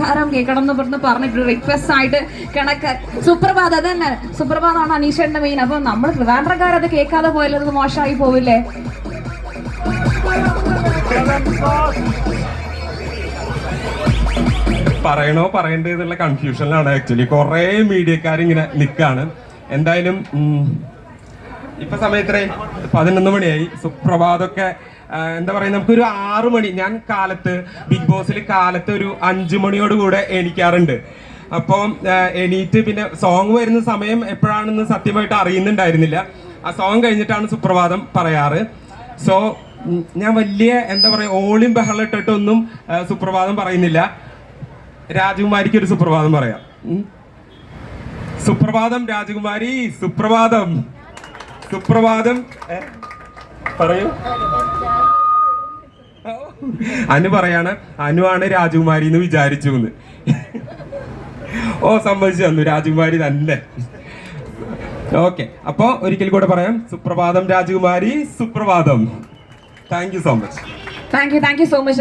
നമസ്കാരം കേൾക്കണം എന്ന് പറഞ്ഞിട്ട് റിക്വസ്റ്റ് ആയിട്ട് കണക്ക് സുപ്രഭാതം അതന്നെ സുപ്രഭാതമാണ് അനീഷന്റെ മെയിൻ. അപ്പൊ നമ്മൾ ട്രിവാൻഡ്രക്കാരത് കേൾക്കാതെ പോയാലത് മോശമായി പോവില്ലേ? പറയണോ പറയണ്ടേന്നുള്ള കൺഫ്യൂഷനിലാണ് ആക്ച്വലി. കുറേ മീഡിയക്കാരിങ്ങനെ നിൽക്കാണ്. എന്തായാലും ഇപ്പൊ സമയത്രേ 11 മണിയായി. സുപ്രഭാതമൊക്കെ എന്താ പറയുക, നമുക്കൊരു 6 മണി, ഞാൻ കാലത്ത് ബിഗ് ബോസിൽ കാലത്ത് ഒരു 5 മണിയോട് കൂടെ എണീക്കാറുണ്ട്. അപ്പം എണീറ്റ് പിന്നെ സോങ് വരുന്ന സമയം എപ്പോഴാണെന്ന് സത്യമായിട്ട് അറിയുന്നുണ്ടായിരുന്നില്ല. ആ സോങ് കഴിഞ്ഞിട്ടാണ് സുപ്രഭാതം പറയാറ്. സോ ഞാൻ വലിയ എന്താ പറയുക ഓളിയും ബഹളം ഇട്ടിട്ടൊന്നും സുപ്രഭാതം പറയുന്നില്ല. രാജകുമാരിക്ക് ഒരു സുപ്രഭാതം പറയാം. സുപ്രഭാതം രാജകുമാരി, സുപ്രഭാതം. സുപ്രഭാതം പറയൂ. അനു പറയാണ് അനുവാണ് രാജകുമാരി എന്ന് വിചാരിച്ചു എന്ന്. ഓ സമ്മതിച്ചു തന്നു, രാജകുമാരി തന്നെ. ഓക്കെ, അപ്പോ ഒരിക്കൽ കൂടെ പറയാം, സുപ്രഭാതം രാജകുമാരി, സുപ്രഭാതം. Thank you so much. Thank you so much.